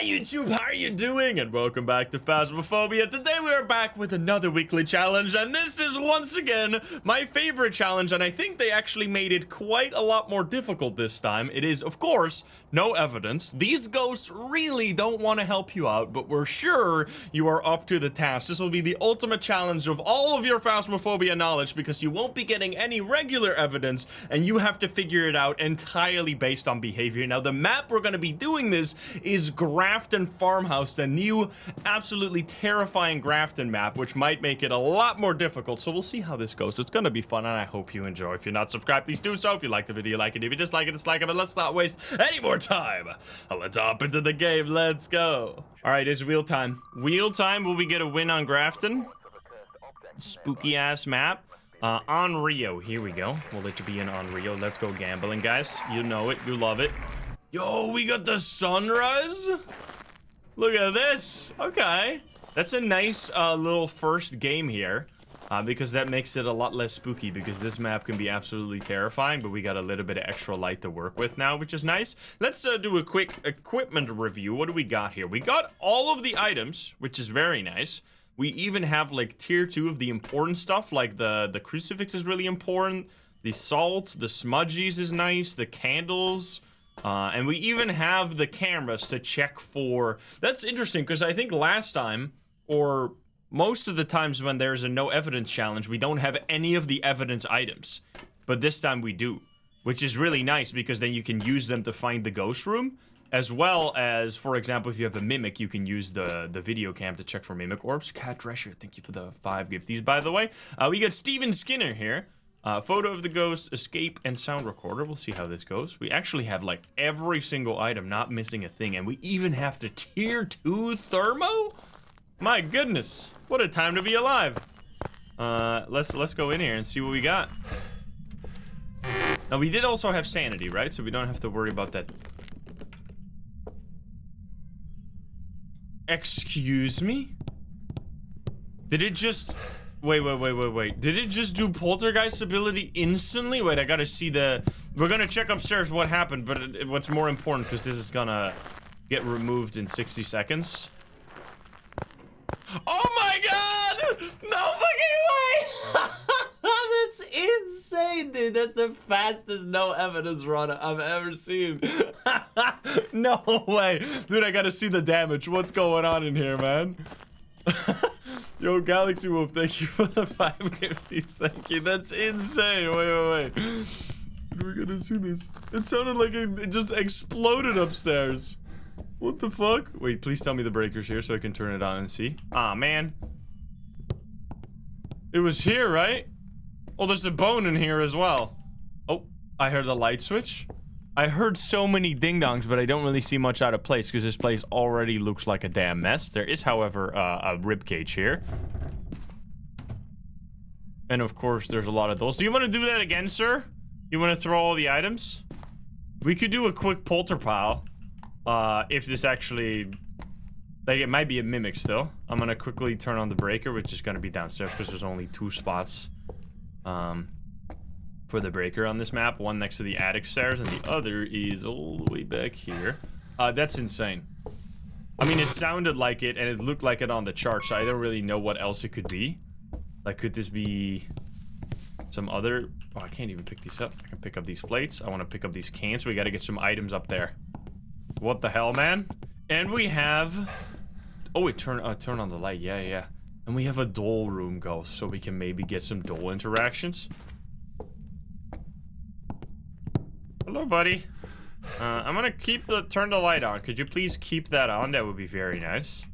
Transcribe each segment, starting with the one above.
Hi YouTube, how are you doing? And welcome back to Phasmophobia. Today we are back with another weekly challenge, and this is once again my favorite challenge, and I think they actually made it quite a lot more difficult this time. It is, of course, no evidence. These ghosts really don't want to help you out, but we're sure you are up to the task. This will be the ultimate challenge of all of your Phasmophobia knowledge, because you won't be getting any regular evidence, and you have to figure it out entirely based on behavior. Now, the map we're going to be doing this is Grafton Farmhouse, the new absolutely terrifying Grafton map, which might make it a lot more difficult. So we'll see how this goes. It's going to be fun, and I hope you enjoy. If you're not subscribed, please do so. If you like the video, like it. If you dislike it, dislike it. But let's not waste any more time. Let's hop into the game. Let's go. All right, it's wheel time. Wheel time. Will we get a win on Grafton? Spooky ass map. On Rio. Here we go. We'll let you be in on Rio. Let's go gambling, guys. You know it. You love it. Yo, we got the sunrise. Look at this. Okay. That's a nice little first game here. Because that makes it a lot less spooky, because this map can be absolutely terrifying, but we got a little bit of extra light to work with now, which is nice. Let's do a quick equipment review. What do we got here? We got all of the items, which is very nice. We even have like tier 2 of the important stuff, like the crucifix is really important. The salt, the smudgies is nice, the candles. And we even have the cameras to check for... That's interesting, because I think last time, or most of the times when there's a no evidence challenge, we don't have any of the evidence items. But this time we do, which is really nice, because then you can use them to find the ghost room, as well as, for example, if you have a mimic, you can use the video cam to check for mimic orbs. Cat Drescher, thank you for the 5 gifties, by the way. We got Steven Skinner here. Photo of the ghost, escape, and sound recorder. We'll see how this goes. We actually have like every single item, not missing a thing, and we even have the tier 2 thermo? My goodness, what a time to be alive. Let's go in here and see what we got. Now, we did also have sanity, right? So we don't have to worry about that. Excuse me? Did it just... Wait. Did it just do poltergeist ability instantly? Wait, I gotta see the... We're gonna check upstairs what happened, but what's more important, because this is gonna get removed in 60 seconds. Oh my god! No fucking way! That's insane, dude. That's the fastest no evidence run I've ever seen. No way. Dude, I gotta see the damage. What's going on in here, man? Yo, Galaxy Wolf, thank you for the 5 gifties. Thank you. That's insane. Wait. We're gonna see this. It sounded like it just exploded upstairs. What the fuck? Wait, please tell me the breaker's here so I can turn it on and see. Aw, man. It was here, right? Oh, there's a bone in here as well. Oh, I heard the light switch. I heard so many ding-dongs, but I don't really see much out of place because this place already looks like a damn mess. There is, however, a ribcage here. And, of course, there's a lot of those. Do you want to do that again, sir? You want to throw all the items? We could do a quick polter pile. If this actually... Like, it might be a mimic still. I'm going to quickly turn on the breaker, which is going to be downstairs because there's only 2 spots. For the breaker on this map, one next to the attic stairs and the other is all the way back here. That's insane. I mean, it sounded like it and it looked like it on the chart, so I don't really know what else it could be. Like, could this be some other... Oh, I can't even pick these up. I can pick up these plates. I want to pick up these cans. We got to get some items up there. What the hell, man? And we have... Oh, it turn on the light. Yeah. And we have a doll room ghost, so we can maybe get some doll interactions. Hello, buddy. I'm gonna turn the light on. Could you please keep that on? That would be very nice.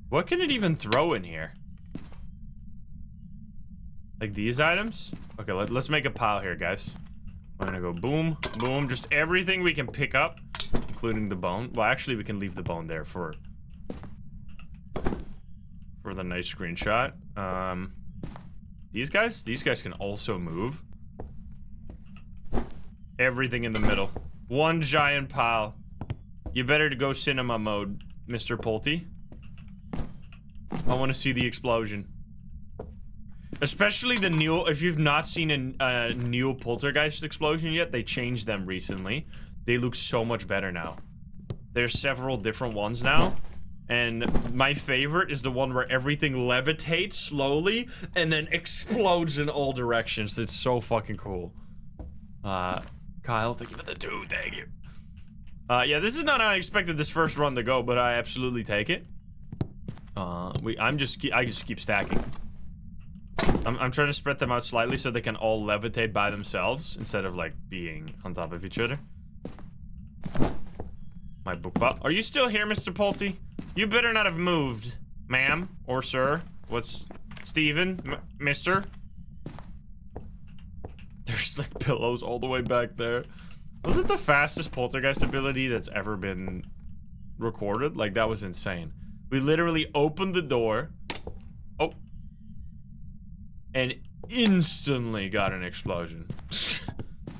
What can it even throw in here? Like these items? Okay, let's make a pile here, guys. I'm gonna go boom, boom, just everything we can pick up, including the bone. Well, actually, we can leave the bone there for the nice screenshot. These guys can also move. Everything in the middle. One giant pile. You better go cinema mode, Mr. Pulte. I want to see the explosion. Especially the new... If you've not seen a new poltergeist explosion yet, they changed them recently. They look so much better now. There's several different ones now. And my favorite is the one where everything levitates slowly and then explodes in all directions. It's so fucking cool. Kyle, thank you for the 2, thank you. Yeah, this is not how I expected this first run to go, but I absolutely take it. I just keep stacking. I'm trying to spread them out slightly so they can all levitate by themselves instead of like being on top of each other. My book bot. Are you still here, Mr. Pulte? You better not have moved, ma'am or sir. What's Steven? Mister? There's like pillows all the way back there. Was it the fastest poltergeist ability that's ever been recorded? Like, that was insane. We literally opened the door. Oh. And instantly got an explosion.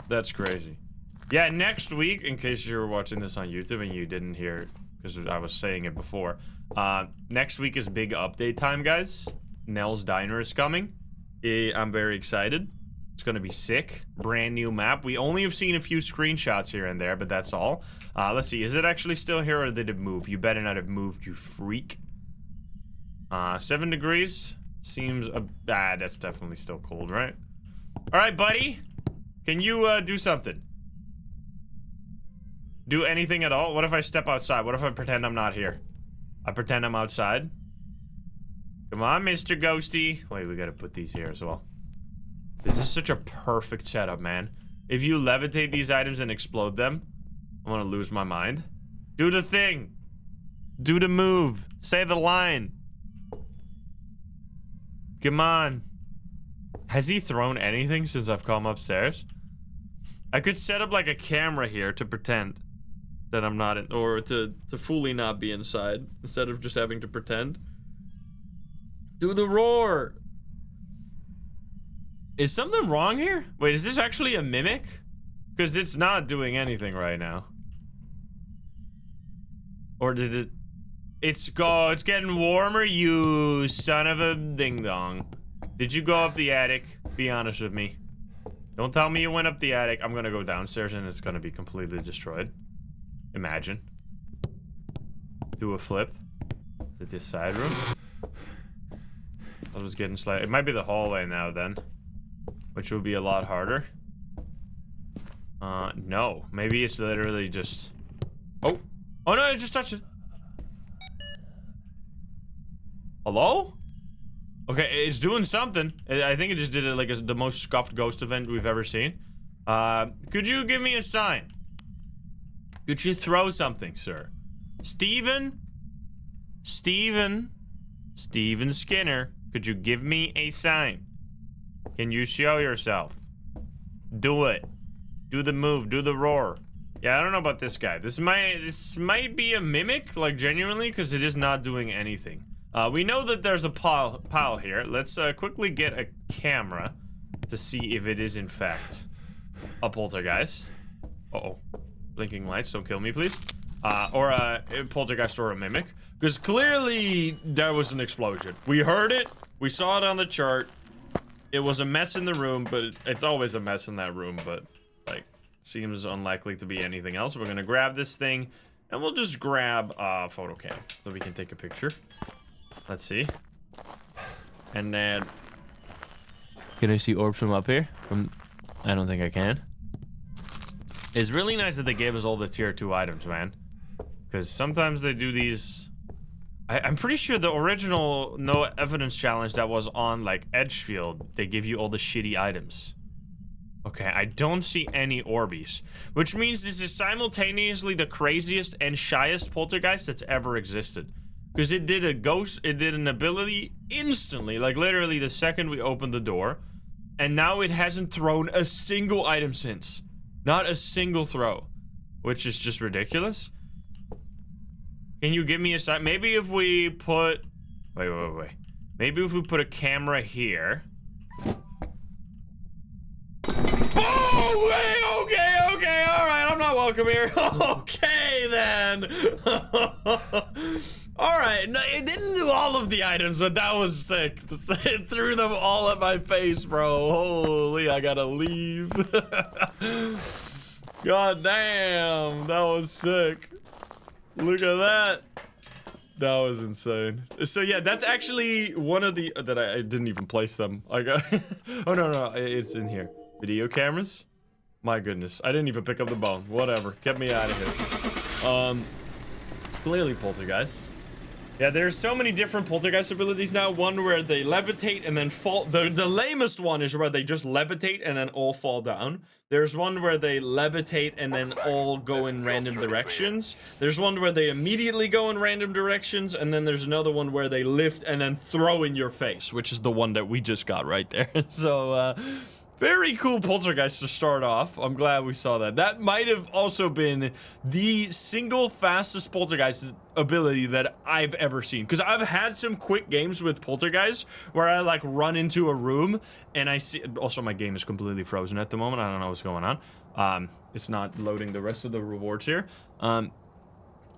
That's crazy. Yeah, next week, in case you were watching this on YouTube and you didn't hear, because I was saying it before, next week is big update time, guys. Nell's Diner is coming. I'm very excited. It's gonna be sick. Brand new map. We only have seen a few screenshots here and there, but that's all. Let's see, is it actually still here or did it move? You better not have moved, you freak. 7 degrees. Seems, that's definitely still cold, right? All right, buddy. Can you, do something? Do anything at all? What if I step outside? What if I pretend I'm not here? I pretend I'm outside? Come on, Mr. Ghosty. Wait, we gotta put these here as well. This is such a perfect setup, man. If you levitate these items and explode them, I'm gonna lose my mind. Do the thing. Do the move. Say the line. Come on. Has he thrown anything since I've come upstairs? I could set up like a camera here to pretend that I'm not in, or to fully not be inside, instead of just having to pretend. Do the roar. Is something wrong here? Wait, is this actually a mimic? Because it's not doing anything right now. Or did it? It's getting warmer, you son of a ding dong. Did you go up the attic? Be honest with me. Don't tell me you went up the attic. I'm gonna go downstairs and it's gonna be completely destroyed. Imagine. Do a flip. To this side room. I was getting slight. It might be the hallway now then. Which would be a lot harder. No. Maybe it's literally just... Oh! Oh no, I just touched it! Hello? Okay, it's doing something. I think it just did it like the most scuffed ghost event we've ever seen. Could you give me a sign? Could you throw something, sir? Steven? Steven Skinner, could you give me a sign? Can you show yourself? Do it. Do the move, do the roar. Yeah, I don't know about this guy. This might be a mimic, like genuinely, because it is not doing anything. We know that there's a pile here. Let's quickly get a camera to see if it is in fact a poltergeist. Uh-oh. Blinking lights, don't kill me, please. Or a poltergeist or a mimic. Because clearly there was an explosion. We heard it, we saw it on the chart. It was a mess in the room, but it's always a mess in that room, but like, seems unlikely to be anything else. We're gonna grab this thing, and we'll just grab a photo cam so we can take a picture. Let's see. And then... Can I see orbs from up here? I don't think I can. It's really nice that they gave us all the tier 2 items, man. Because sometimes they do these... I'm pretty sure the original no evidence challenge that was on, like, Edgefield, they give you all the shitty items. Okay, I don't see any Orbeez. Which means this is simultaneously the craziest and shyest poltergeist that's ever existed. Because it did an ability instantly, like literally the second we opened the door. And now it hasn't thrown a single item since. Not a single throw. Which is just ridiculous. Can you give me a sign? Maybe if we put... Wait. Maybe if we put a camera here. Oh, wait, okay, alright, I'm not welcome here. Okay, then. Alright, no, it didn't do all of the items, but that was sick. It threw them all at my face, bro. Holy, I gotta leave. God damn, that was sick. Look at that. That was insane. So yeah, that's actually one of the that I didn't even place them. I got. Oh no, it's in here. Video cameras. My goodness, I didn't even pick up the bone. Whatever, get me out of here. Clearly poltergeist. Yeah, there's so many different poltergeist abilities now. One where they levitate and then fall. The lamest one is where they just levitate and then all fall down. There's one where they levitate and then all go in random directions. There's one where they immediately go in random directions. And then there's another one where they lift and then throw in your face, which is the one that we just got right there. So, very cool poltergeist to start off. I'm glad we saw that. That might have also been the single fastest poltergeist ability that I've ever seen. Because I've had some quick games with poltergeist where I like run into a room and I see... Also, my game is completely frozen at the moment. I don't know what's going on. It's not loading the rest of the rewards here.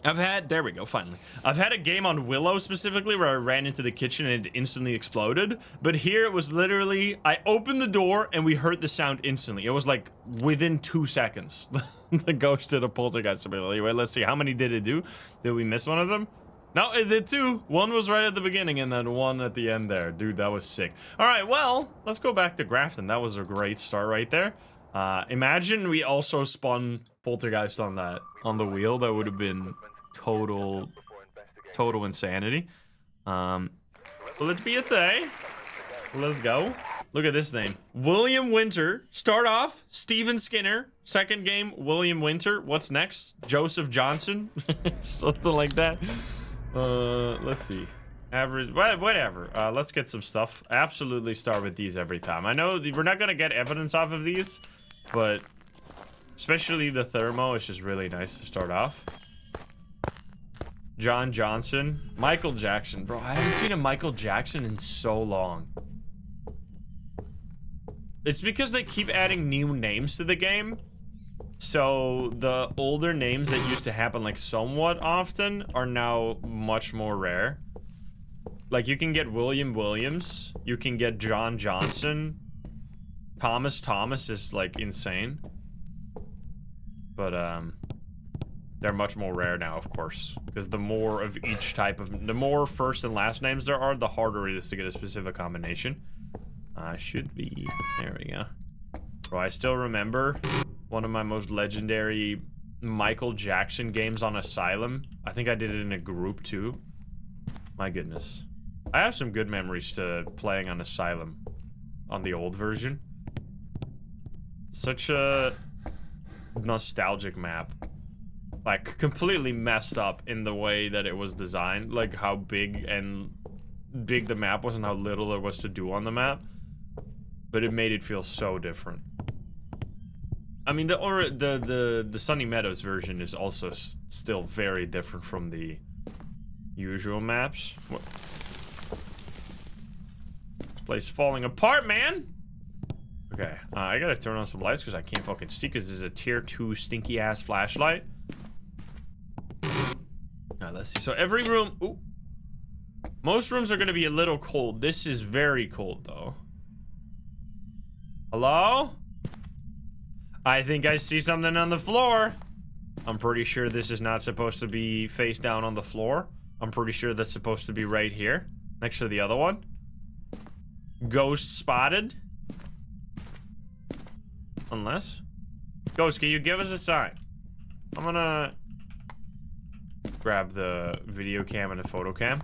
I've had, there we go, finally. I've had a game on Willow specifically where I ran into the kitchen and it instantly exploded. But here it was literally, I opened the door and we heard the sound instantly. It was like within 2 seconds. The ghost did a poltergeist ability. Wait, let's see, how many did it do? Did we miss one of them? No, it did 2. One was right at the beginning and then one at the end there. Dude, that was sick. All right, well, let's go back to Grafton. That was a great start right there. Imagine we also spun poltergeist on that, on the wheel. That would have been total insanity. Will it be a thing? Let's go. Look at this name. William Winter. Start off, Steven Skinner. Second game, William Winter. What's next? Joseph Johnson. Something like that. Let's see. Average, whatever. Let's get some stuff. Absolutely start with these every time. I know we're not gonna get evidence off of these, but especially the thermo is just really nice to start off. John Johnson. Michael Jackson. Bro, I haven't seen a Michael Jackson in so long. It's because they keep adding new names to the game. So the older names that used to happen like somewhat often are now much more rare. Like you can get William Williams. You can get John Johnson. Thomas is like insane. But they're much more rare now, of course, because the more of each type of, the more first and last names there are, the harder it is to get a specific combination. Should be, there we go. Bro, I still remember one of my most legendary Michael Jackson games on Asylum. I think I did it in a group too. My goodness. I have some good memories to playing on Asylum on the old version. Such a nostalgic map. Like, completely messed up in the way that it was designed. Like, how big the map was and how little there was to do on the map. But it made it feel so different. I mean, the Sunny Meadows version is also still very different from the usual maps. What? This place is falling apart, man! Okay, I gotta turn on some lights because I can't fucking see because this is a tier 2 stinky-ass flashlight. Alright, let's see. So every room... Ooh. Most rooms are gonna be a little cold. This is very cold, though. Hello? I think I see something on the floor. I'm pretty sure this is not supposed to be face down on the floor. I'm pretty sure that's supposed to be right here, next to the other one. Ghost spotted. Unless. Ghost, can you give us a sign? I'm gonna grab the video cam and the photo cam.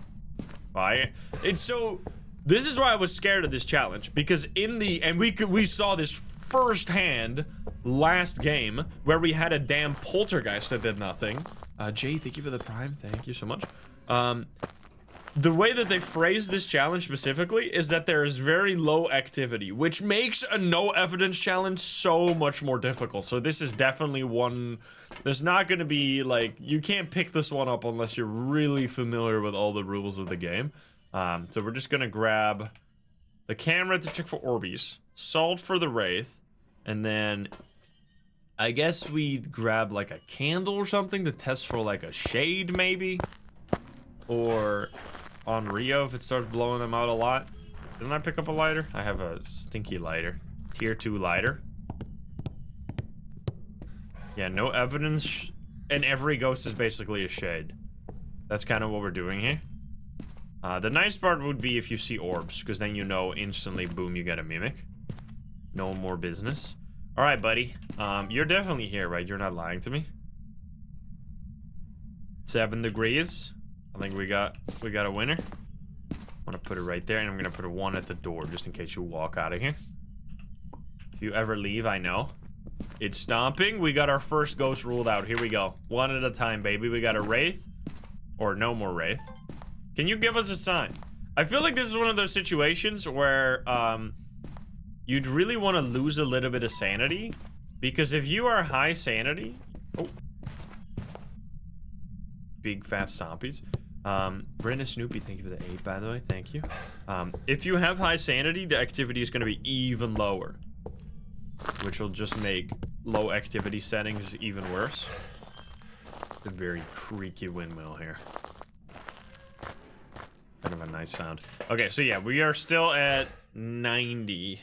It's so... This is why I was scared of this challenge, because in the... And we saw this firsthand last game, where we had a damn poltergeist that did nothing. Jay, thank you for the prime. Thank you so much. The way that they phrased this challenge specifically is that there is very low activity, which makes a no evidence challenge so much more difficult. So this is definitely one... There's not going to be, like... You can't pick this one up unless you're really familiar with all the rules of the game. So we're just going to grab the camera to check for Orbeez, salt for the Wraith, and then I guess we grab like a candle or something to test for like a shade maybe, or on Rio if it starts blowing them out a lot. Didn't I pick up a lighter? I have a stinky lighter, tier 2 lighter. Yeah, no evidence And every ghost is basically a shade. That's kind of what we're doing here. The nice part would be if you see orbs, because then you know instantly, boom, you get a mimic. No more business. All right, buddy. You're definitely here, right? You're not lying to me. 7 degrees. I think we got a winner. I'm gonna put it right there, and I'm gonna put a 1 at the door just in case you walk out of here. If you ever leave, I know. It's stomping. We got our first ghost ruled out. Here we go. 1 at a time, baby. We got a wraith. Or no more wraith. Can you give us a sign? I feel like this is one of those situations where you'd really want to lose a little bit of sanity. Because if you are high sanity... Oh. Big fat stompies. Brenda Snoopy, thank you for the 8, by the way. Thank you. If you have high sanity, the activity is going to be even lower. Which will just make low activity settings even worse. A very creaky windmill here. Kind of a nice sound. Okay, so yeah, we are still at 90.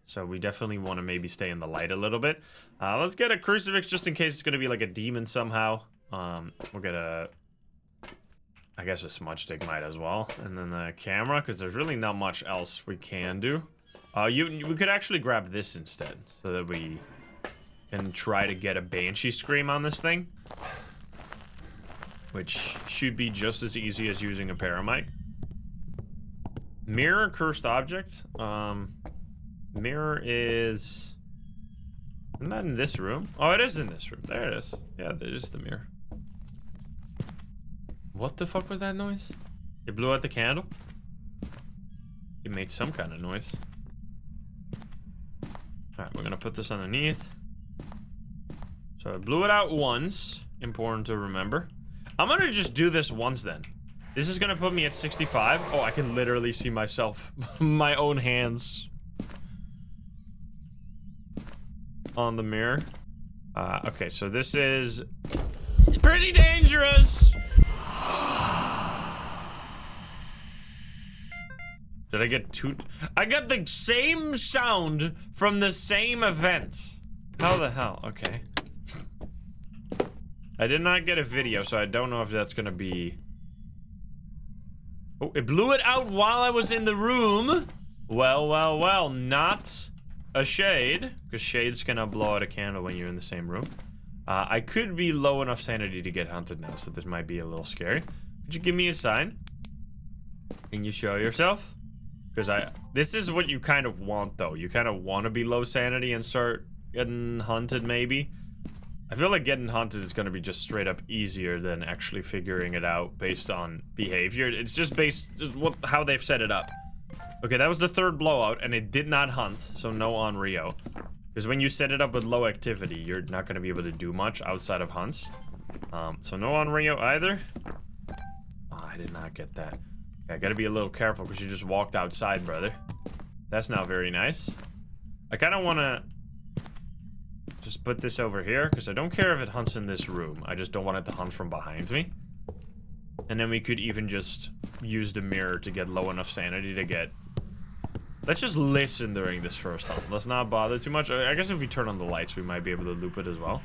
So we definitely want to maybe stay in the light a little bit. Let's get a crucifix just in case it's going to be like a demon somehow. We'll get a... I guess a smudge stick might as well. And then the camera, because there's really not much else we can do. We could actually grab this instead, so that we can try to get a banshee scream on this thing. Which should be just as easy as using a paramic. Mirror, cursed object. Mirror is... Isn't that in this room? Oh, it is in this room. There it is. Yeah, there is the mirror. What the fuck was that noise? It blew out the candle? It made some kind of noise. Alright, we're gonna put this underneath. So I blew it out once. Important to remember. I'm gonna just do this once then. This is gonna put me at 65. Oh, I can literally see myself. My own hands. On the mirror. Okay, so this is... pretty dangerous! Did I get two? I got the same sound from the same event. How the hell? Okay. I did not get a video, so I don't know if that's gonna be... Oh, it blew it out while I was in the room. Well, well, well, not a shade, because shades cannot blow out a candle when you're in the same room. I could be low enough sanity to get hunted now, so this might be a little scary. Could you give me a sign? Can you show yourself? Because this is what you kind of want, though. You kind of want to be low sanity and start getting hunted, maybe. I feel like getting hunted is going to be just straight up easier than actually figuring it out based on behavior. It's just based how they've set it up. Okay, that was the 3rd blowout, and it did not hunt, so no on Rio. Because when you set it up with low activity, you're not going to be able to do much outside of hunts. So no on Rio either. Oh, I did not get that. Okay, I gotta be a little careful because you just walked outside, brother. That's not very nice. I kind of want to just put this over here because I don't care if it hunts in this room. I just don't want it to hunt from behind me. And then we could even just use the mirror to get low enough sanity to get... Let's just listen during this first hunt. Let's not bother too much. I guess if we turn on the lights, we might be able to loop it as well.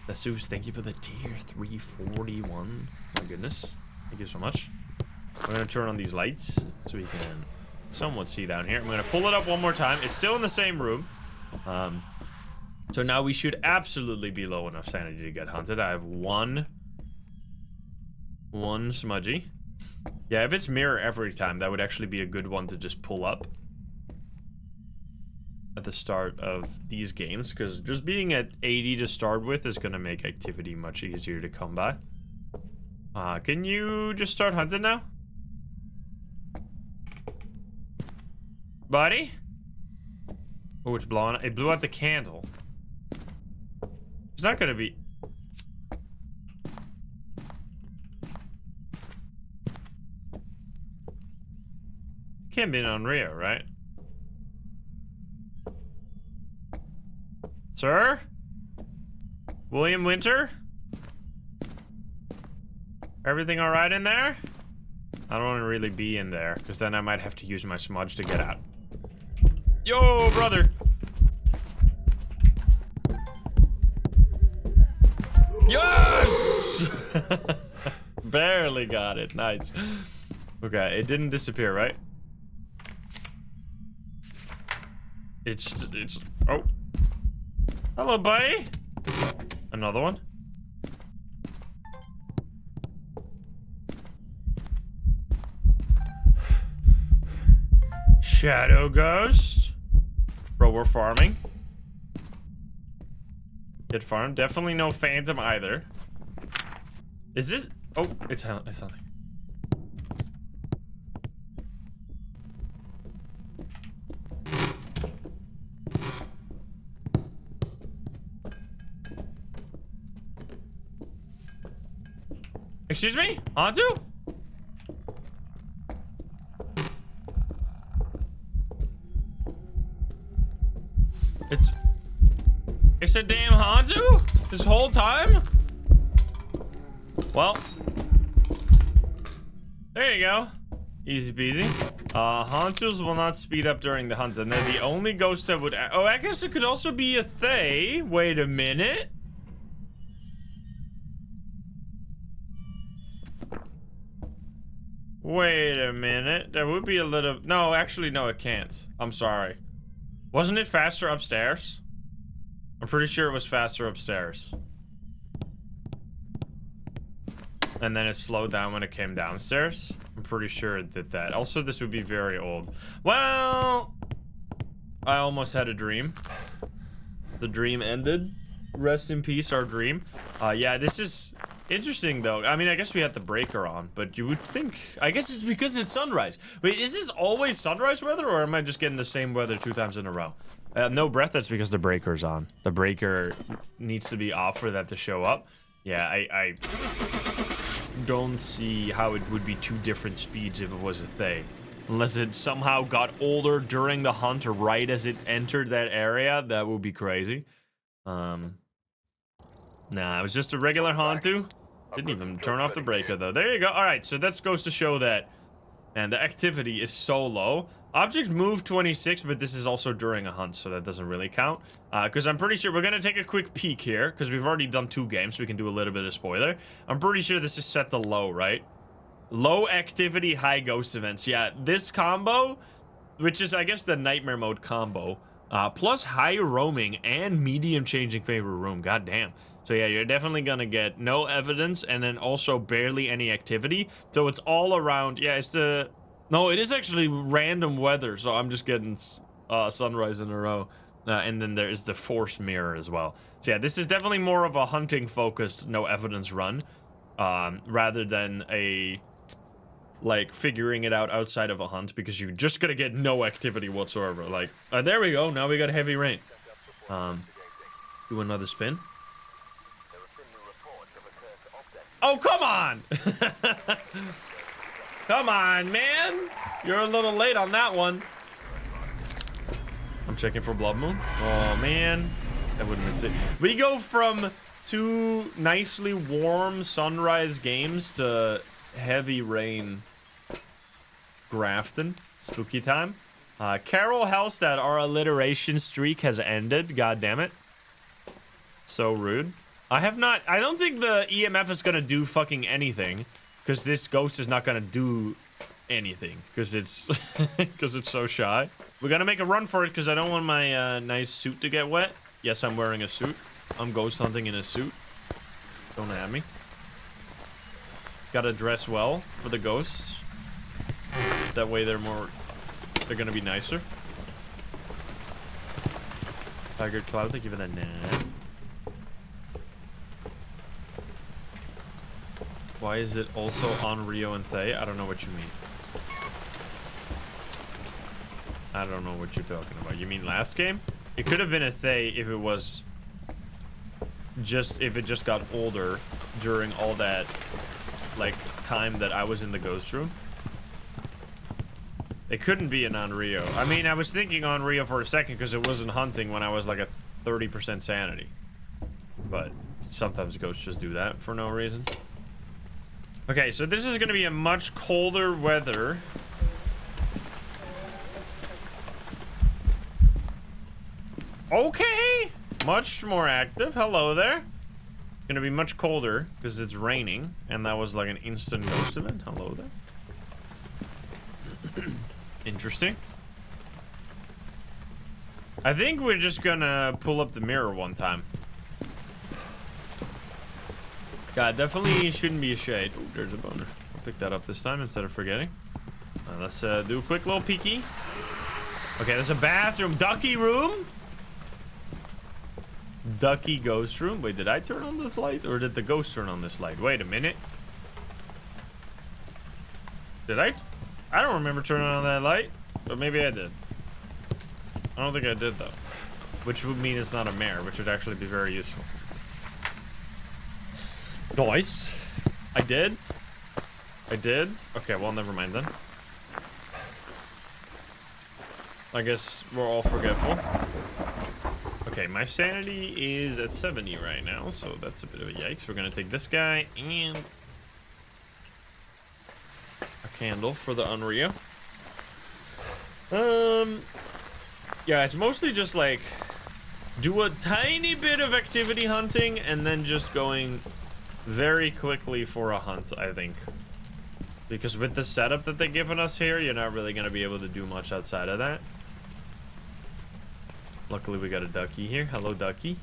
Jesus, thank you for the tier 341. My goodness. Thank you so much. We're gonna turn on these lights so we can somewhat see down here. I'm gonna pull it up one more time. It's still in the same room. So now we should absolutely be low enough sanity to get hunted. I have one smudgy. Yeah, if it's mirror every time, that would actually be a good one to just pull up at the start of these games, because just being at 80 to start with is gonna make activity much easier to come by. Can you just start hunting now? Buddy? Oh, it's blowing. It blew out the candle. It's not gonna be... Can't be on Rio, right? Sir? William Winter? Everything alright in there? I don't want to really be in there, because then I might have to use my smudge to get out. Yo, brother! Yes! Yes! Barely got it. Nice. Okay, it didn't disappear, right? It's oh. Hello, buddy. Another one. Shadow ghost. Bro, we're farming. Good farm. Definitely no phantom either. Is this? Oh, it's something. Excuse me? Hantu? It's a damn Hantu? This whole time? Well. There you go. Easy peasy. Hantus will not speed up during the hunt, and they're the only ghost that would. Oh, I guess it could also be a Thay. Wait a minute. Wait a minute. There would be a little. No, actually, no, it can't. I'm sorry. Wasn't it faster upstairs? I'm pretty sure it was faster upstairs. And then it slowed down when it came downstairs. I'm pretty sure it did that. Also, this would be very old. Well, I almost had a dream. The dream ended. Rest in peace, our dream. Yeah, this is interesting, though. I mean, I guess we had the breaker on, but you would think... I guess it's because it's sunrise. Wait, is this always sunrise weather, or am I just getting the same weather 2 times in a row? No breath, that's because the breaker's on. The breaker needs to be off for that to show up. Yeah, I don't see how it would be 2 different speeds if it was a Thay. Unless it somehow got older during the hunt or right as it entered that area, that would be crazy. Nah, it was just a regular Hantu. Didn't even turn off the breaker, though. There you go. All right, so that goes to show that... And the activity is so low. Objects move 26, but this is also during a hunt, so that doesn't really count. Because I'm pretty sure we're going to take a quick peek here, because we've already done 2 games, so we can do a little bit of spoiler. I'm pretty sure this is set to low, right? Low activity, high ghost events. Yeah, this combo, which is, I guess, the nightmare mode combo, plus high roaming and medium changing favorite room. God damn. So yeah, you're definitely gonna get no evidence and then also barely any activity. So it's all around. Yeah, it's the... No, it is actually random weather. So I'm just getting sunrise in a row. And then there is the forced mirror as well. So yeah, this is definitely more of a hunting focused no evidence run. Rather than a... like figuring it out outside of a hunt, because you're just gonna get no activity whatsoever. Like, there we go. Now we got heavy rain. Do another spin. Oh, come on! Come on, man! You're a little late on that one. I'm checking for blood moon. Oh, man. That wouldn't have been sick. We go from 2 nicely warm sunrise games to heavy rain. Grafton. Spooky time. Carol Hellstad, our alliteration streak has ended. God damn it. So rude. I don't think the EMF is gonna do fucking anything, because this ghost is not gonna do anything, because it's because it's so shy. We're gonna make a run for it, because I don't want my nice suit to get wet. Yes, I'm wearing a suit. I'm ghost hunting in a suit. Don't at me. Gotta dress well for the ghosts. That way they're gonna be nicer. Tiger Cloud, thank you for that. Why is it also on Rio and Thay? I don't know what you mean. I don't know what you're talking about. You mean last game? It could have been a Thay if it was if it just got older during all that like time that I was in the ghost room. It couldn't be an on Rio. I mean, I was thinking on Rio for a second because it wasn't hunting when I was like a 30% sanity. But sometimes ghosts just do that for no reason. Okay, so this is going to be a much colder weather. Okay. Much more active. Hello there. gonna be much colder because it's raining, and that was like an instant ghost event. Hello there. Interesting. I think we're just gonna pull up the mirror one time. God, definitely shouldn't be a shade. Oh, there's a boner. I'll pick that up this time instead of forgetting. Let's do a quick little peeky. Okay, there's a bathroom. Ducky room? Ducky ghost room. Wait, did I turn on this light? Or did the ghost turn on this light? Wait a minute. Did I? I don't remember turning on that light. But maybe I did. I don't think I did, though. Which would mean it's not a mare, which would actually be very useful. Nice. I did? I did? Okay, well, never mind then. I guess we're all forgetful. Okay, my sanity is at 70 right now, so that's a bit of a yikes. We're gonna take this guy and a candle for the Unreal. Yeah, it's mostly just like do a tiny bit of activity hunting and then just going very quickly for a hunt, I think. Because with the setup that they've given us here, you're not really gonna be able to do much outside of that. Luckily, we got a ducky here. Hello, ducky.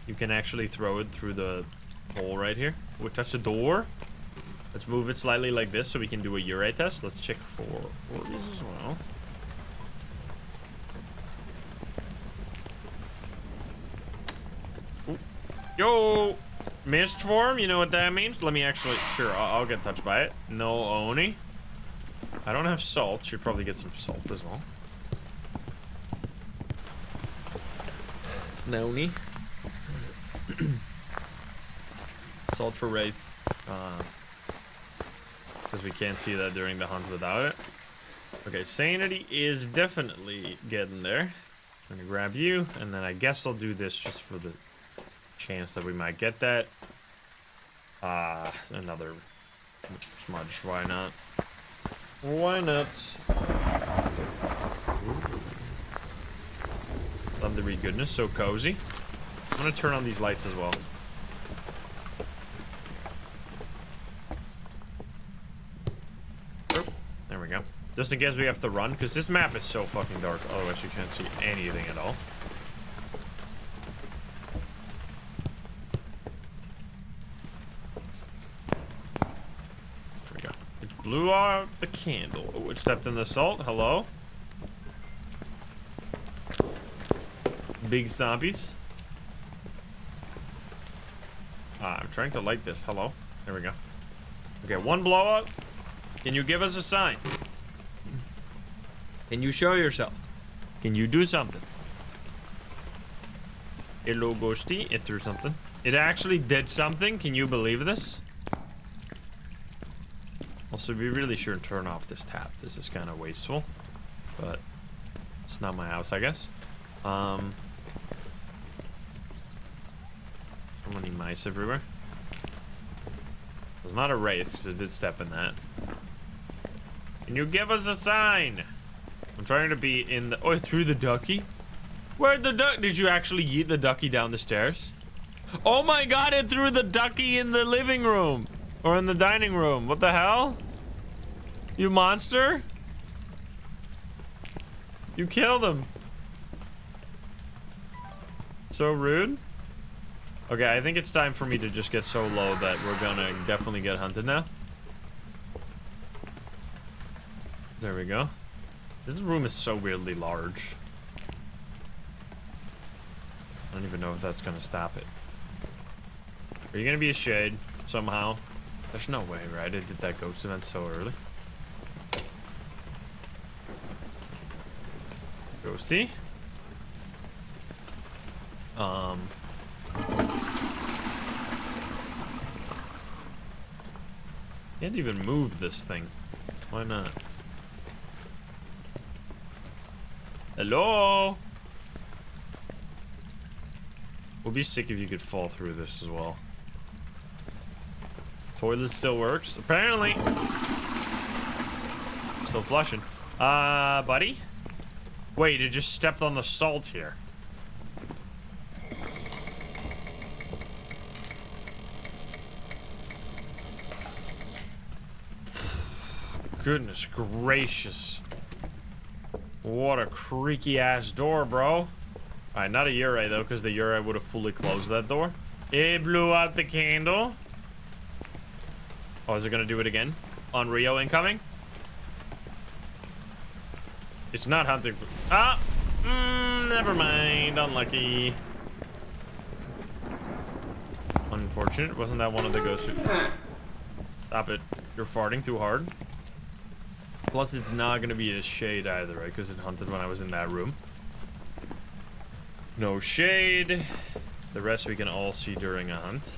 You can actually throw it through the hole right here. We'll touch the door. Let's move it slightly like this so we can do a urine test. Let's check for orgies as well. Ooh. Yo! Mist form, you know what that means? Let me actually, sure, I'll get touched by it. No Oni. I don't have salt. Should probably get some salt as well. Noni. Salt for Wraith. Because we can't see that during the hunt without it. Okay, sanity is definitely getting there. I'm gonna grab you, and then I guess I'll do this just for the chance that we might get that. Another smudge. Why not? Why not? Thundery goodness, so cozy. I'm gonna turn on these lights as well. Oh, there we go. Just in case we have to run, because this map is so fucking dark, otherwise you can't see anything at all. There we go. It blew out the candle. Oh, it stepped in the salt. Hello? Big zombies. I'm trying to light this. Hello. There we go. Okay, one blowout. Can you give us a sign? Can you show yourself? Can you do something? Hello, ghosty. It threw something. It actually did something. Can you believe this? Also, we really shouldn't turn off this tap. This is kind of wasteful. But it's not my house, I guess. So many mice everywhere. It's not a wraith because it did step in that. Can you give us a sign? I'm trying to be in the... Oh, I threw the ducky? Where'd the duck... Did you actually yeet the ducky down the stairs? Oh my god, it threw the ducky in the living room. Or in the dining room. What the hell? You monster? You killed him. So rude. Okay, I think it's time for me to just get so low that we're gonna definitely get hunted now. There we go. This room is so weirdly large. I don't even know if that's gonna stop it. Are you gonna be a shade somehow? There's no way, right? I did that ghost event so early. Ghosty. Can't even move this thing. Why not? Hello? Would be sick if you could fall through this as well. Toilet still works, apparently. Still flushing. Buddy? Wait, it just stepped on the salt here. Goodness gracious. What a creaky ass door, bro. Alright, not a Yurei though, because the Yurei would have fully closed that door. It blew out the candle. Oh, is it gonna do it again? On Rio incoming? It's not hunting. Ah! Never mind. Unlucky. Unfortunate. Wasn't that one of the ghosts? Stop it. You're farting too hard. Plus, it's not gonna be a shade either, right? Because it hunted when I was in that room. No shade. The rest we can all see during a hunt.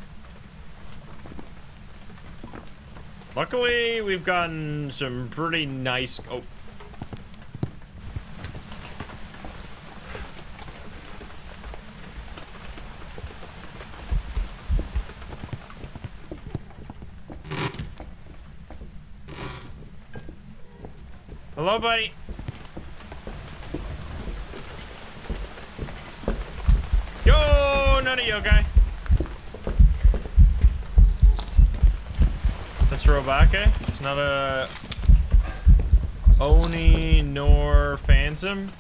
Luckily, we've gotten some pretty nice... Oh. Hello, buddy. Yo, none of yokai. That's Robake. It's not a Oni nor Phantom.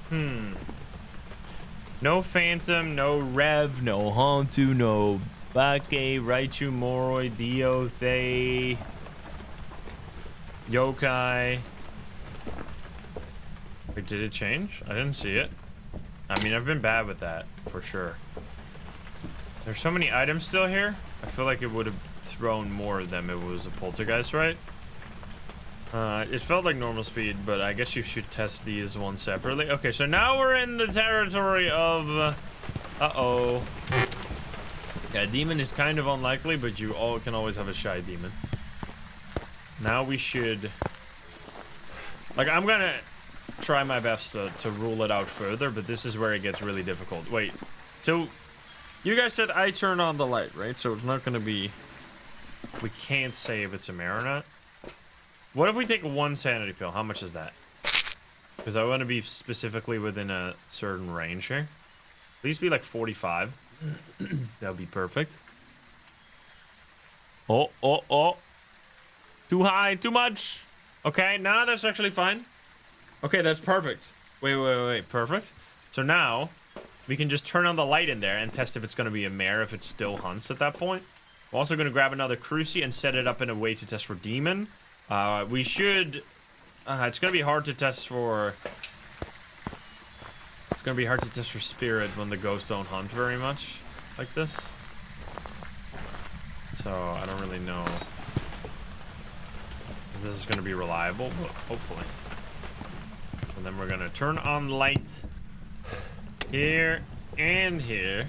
No Phantom, no Rev, no Hantu, no Bake, Raichu, Moroi, Dio, Thay, Yokai. Wait, did it change? I didn't see it. I mean, I've been bad with that, for sure. There's so many items still here. I feel like it would have thrown more of them if it was a poltergeist, right? It felt like normal speed, but I guess you should test these ones separately. Okay, so now we're in the territory of... uh-oh. Yeah, demon is kind of unlikely, but you all can always have a shy demon. Now we should... Like, I'm gonna try my best to rule it out further, but this is where it gets really difficult. Wait, so you guys said I turn on the light, right? So it's not gonna be... We can't say if it's a mare or not. What if we take one sanity pill? How much is that? Because I want to be specifically within a certain range here. At least be like 45. That would be perfect. Oh, oh, oh. Too high, too much. Okay, now that's actually fine. Okay, that's perfect. Wait, perfect. So now we can just turn on the light in there and test if it's going to be a mare, if it still hunts at that point. We're also going to grab another Cruci and set it up in a way to test for demon. We should... it's going to be hard to test for... It's going to be hard to test for spirit when the ghosts don't hunt very much like this. So, I don't really know if this is going to be reliable, but hopefully. And then we're going to turn on light here and here.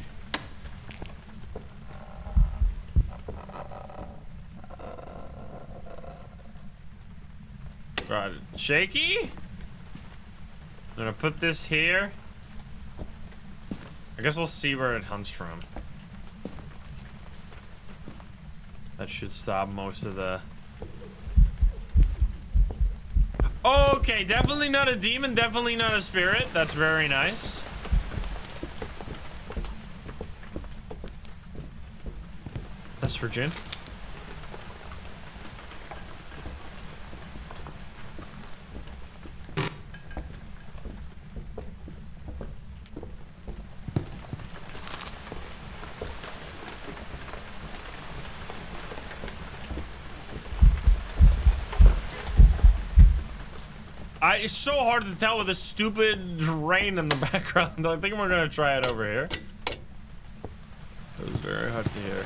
Right, shaky. I'm gonna put this here. I guess we'll see where it hunts from. That should stop most of the... Okay, definitely not a demon, definitely not a spirit. That's very nice. That's for Jin. It's so hard to tell with the stupid rain in the background. I think we're gonna try it over here. It was very hard to hear.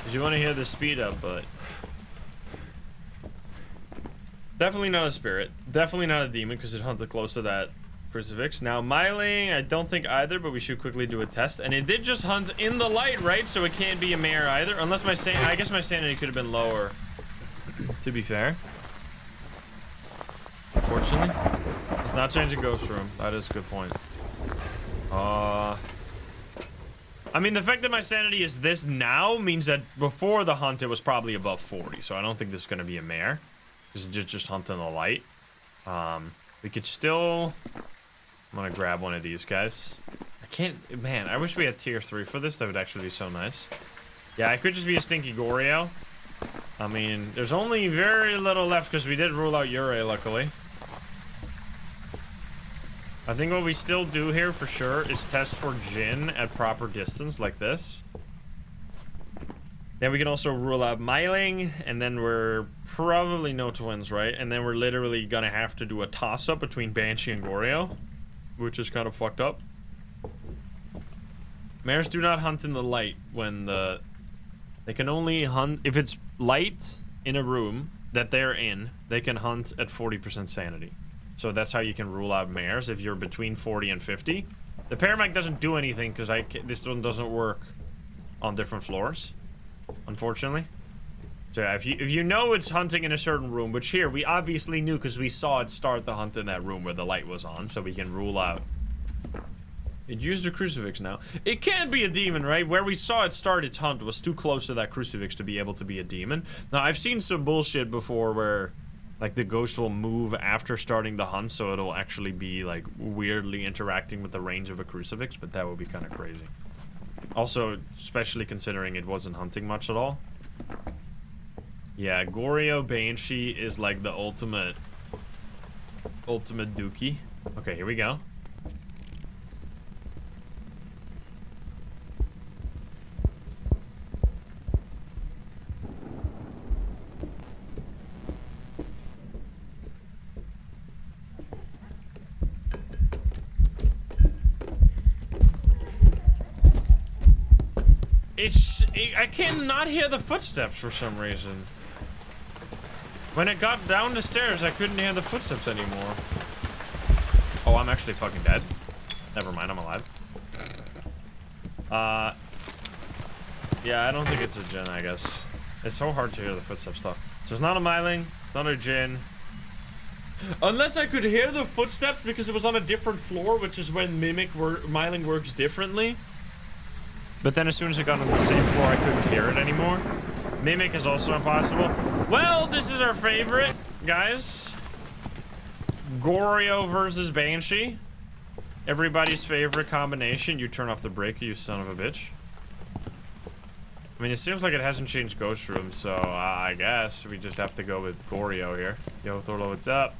Cause you want to hear the speed up, but definitely not a spirit. Definitely not a demon because it hunted close to that crucifix. Now Myling, I don't think either, but we should quickly do a test. And it did just hunt in the light, right? So it can't be a mare either, unless I guess my sanity could have been lower. To be fair. Unfortunately, it's not changing ghost room. That is a good point. I mean, the fact that my sanity is this now means that before the hunt, it was probably above 40. So I don't think this is going to be a mare. This is just hunt in the light. We could still... I'm going to grab one of these guys. I can't... Man, I wish we had tier 3 for this. That would actually be so nice. Yeah, I could just be a stinky Goryo. I mean, there's only very little left because we did rule out Yurei, luckily. I think what we still do here for sure is test for Jin at proper distance like this. Then we can also rule out Myling, and then we're probably no twins, right? And then we're literally gonna have to do a toss-up between Banshee and Goryo, which is kind of fucked up. Mares do not hunt in the light when they can only hunt if it's light in a room that they're in. They can hunt at 40% sanity. So that's how you can rule out mares if you're between 40 and 50. The paramag doesn't do anything because this one doesn't work on different floors, unfortunately. So yeah, if you know it's hunting in a certain room, which here we obviously knew because we saw it start the hunt in that room where the light was on, so we can rule out. It used a crucifix now. It can't be a demon, right? Where we saw it start its hunt was too close to that crucifix to be able to be a demon. Now, I've seen some bullshit before where, like, the ghost will move after starting the hunt, so it'll actually be, like, weirdly interacting with the range of a crucifix, but that would be kind of crazy. Also, especially considering it wasn't hunting much at all. Yeah, Goryo Banshee is, like, the ultimate dookie. Okay, here we go. I cannot hear the footsteps for some reason. When it got down the stairs, I couldn't hear the footsteps anymore. Oh, I'm actually fucking dead. Never mind, I'm alive. Yeah, I don't think it's a Jin, I guess. It's so hard to hear the footsteps though. So it's not a Myling, it's not a Jin. Unless I could hear the footsteps because it was on a different floor, which is when Myling works differently. But then as soon as it got on the same floor, I couldn't hear it anymore. Mimic is also impossible. Well, this is our favorite, guys. Goryo versus Banshee. Everybody's favorite combination. You turn off the breaker, you son of a bitch. I mean, it seems like it hasn't changed Ghost Room, so I guess we just have to go with Goryo here. Yo, Thorlo, what's up?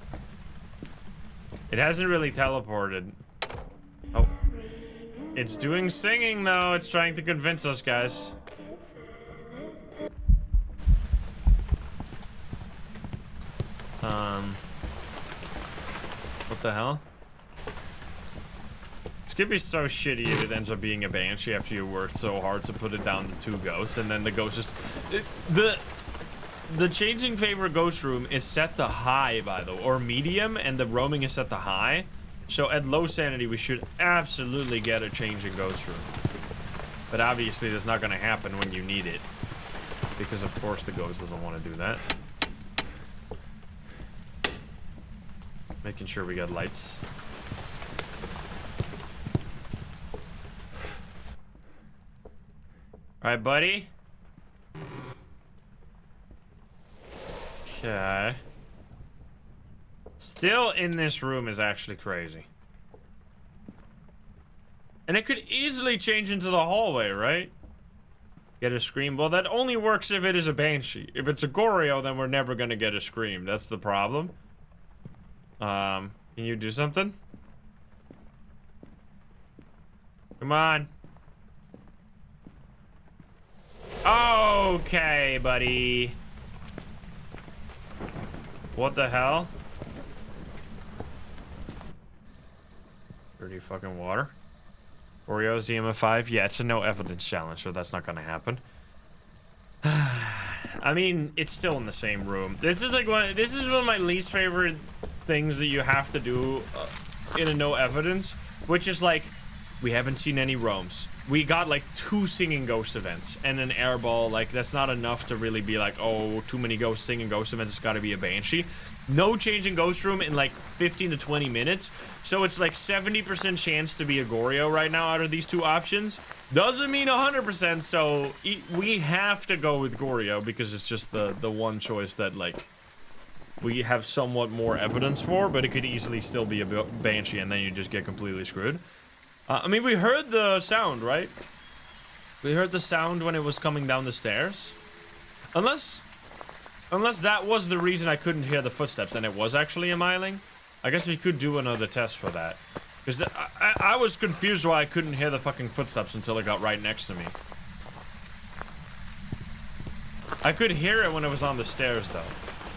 It hasn't really teleported. Oh. It's doing singing, though. It's trying to convince us, guys. What the hell? This could be so shitty if it ends up being a Banshee after you worked so hard to put it down to 2 ghosts, and then the ghost just... The changing favorite ghost room is set to high, by the way, or medium, and the roaming is set to high. So at low sanity, we should absolutely get a change in ghost room. But obviously, that's not going to happen when you need it. Because, of course, the ghost doesn't want to do that. Making sure we got lights. Alright, buddy. Okay. Still in this room is actually crazy. And it could easily change into the hallway, right? Get a scream. Well, that only works if it is a Banshee. If it's a Goryo, then we're never gonna get a scream. That's the problem. Can you do something? Come on. Okay, buddy. What the hell? Dirty fucking water. Oreo ZMF5? Yeah, it's a no evidence challenge, so that's not gonna happen. I mean, it's still in the same room. This is like one of my least favorite things that you have to do in a no evidence, which is like, we haven't seen any roams. We got like 2 singing ghost events and an airball. Like, that's not enough to really be like, oh, too many ghosts singing ghost events, it's gotta be a Banshee. No change in ghost room in like 15 to 20 minutes. So it's like 70% chance to be a Goryo right now out of these 2 options. Doesn't mean 100%, so we have to go with Goryo because it's just the one choice that, like, we have somewhat more evidence for, but it could easily still be a Banshee and then you just get completely screwed. I mean, we heard the sound, right? We heard the sound when it was coming down the stairs. Unless Unless that was the reason I couldn't hear the footsteps and it was actually a myling. I guess we could do another test for that. Because I was confused why I couldn't hear the fucking footsteps until it got right next to me. I could hear it when it was on the stairs, though.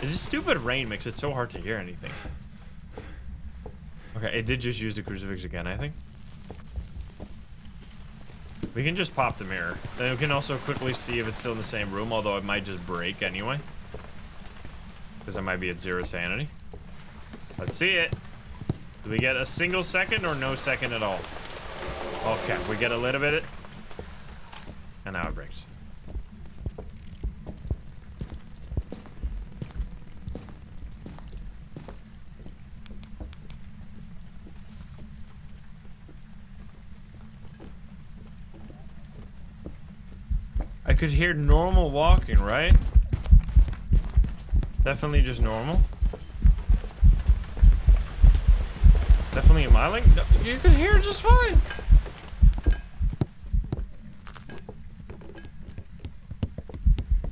This stupid rain makes it so hard to hear anything. Okay, it did just use the crucifix again, I think. We can just pop the mirror. Then we can also quickly see if it's still in the same room, although it might just break anyway. Because I might be at 0 sanity. Let's see it. Do we get a single second or no second at all? Okay, we get a little bit. And now it breaks. I could hear normal walking, right? Definitely just normal. Definitely a myling? No, you could hear it just fine.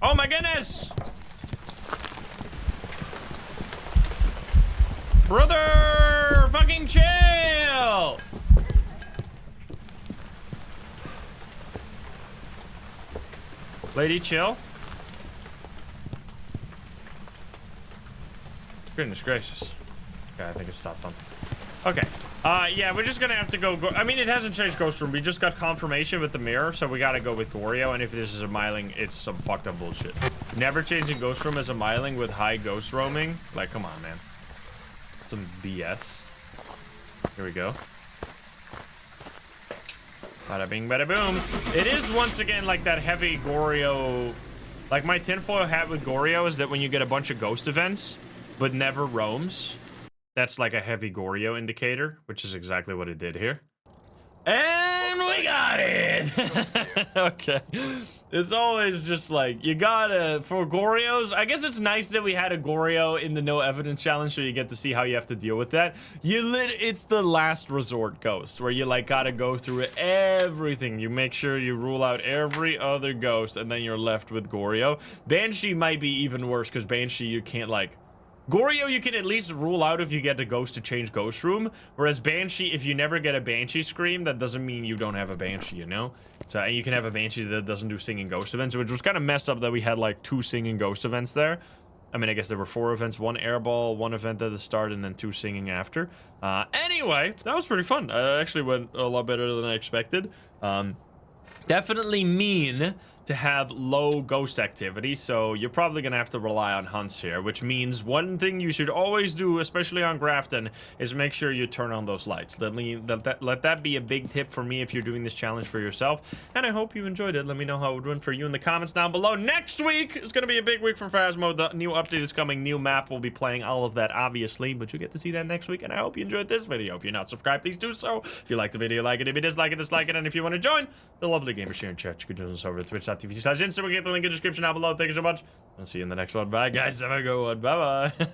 Oh my goodness! Brother! Fucking chill! Lady, chill. Goodness gracious. Okay, I think it stopped something. Okay. Yeah, we're just gonna have to go. I mean, it hasn't changed Ghost Room. We just got confirmation with the mirror, so we gotta go with Goryo. And if this is a myling, it's some fucked up bullshit. Never changing Ghost Room as a myling with high ghost roaming. Like, come on, man. Some BS. Here we go. Bada bing, bada boom. It is once again like that heavy Goryo. Like my tinfoil hat with Goryo is that when you get a bunch of ghost events, but never roams, that's like a heavy Goryo indicator, which is exactly what it did here. And we got it! Okay. It's always just like, you gotta, for Goryos, I guess it's nice that we had a Goryo in the no evidence challenge so you get to see how you have to deal with that. It's the last resort ghost, where you like gotta go through everything. You make sure you rule out every other ghost, and then you're left with Goryo. Banshee might be even worse, because Banshee you can't like, Goryo, you can at least rule out if you get a ghost to change ghost room, whereas Banshee, if you never get a Banshee scream, that doesn't mean you don't have a Banshee, you know? So you can have a Banshee that doesn't do singing ghost events, which was kind of messed up that we had like 2 singing ghost events there. I mean, I guess there were 4 events, 1 airball, 1 event at the start, and then 2 singing after. Anyway, that was pretty fun. It actually went a lot better than I expected. Definitely mean to have low ghost activity, so you're probably gonna have to rely on hunts here, which means one thing you should always do, especially on Grafton, is make sure you turn on those lights. Let that be a big tip for me if you're doing this challenge for yourself, and I hope you enjoyed it. Let me know how it went for you in the comments down below. Next week is gonna be a big week for Phasmo. The new update is coming, new map. We'll be playing all of that, obviously, but you get to see that next week, and I hope you enjoyed this video. If you're not subscribed, please do so. If you like the video, like it. If you dislike it, dislike it. And if you want to join the lovely gamer sharing chat, you can join us over at twitch.tv/Insta. We'll get the link in the description down below. Thank you so much. I'll see you in the next one. Bye, guys. Have a good one. Bye-bye.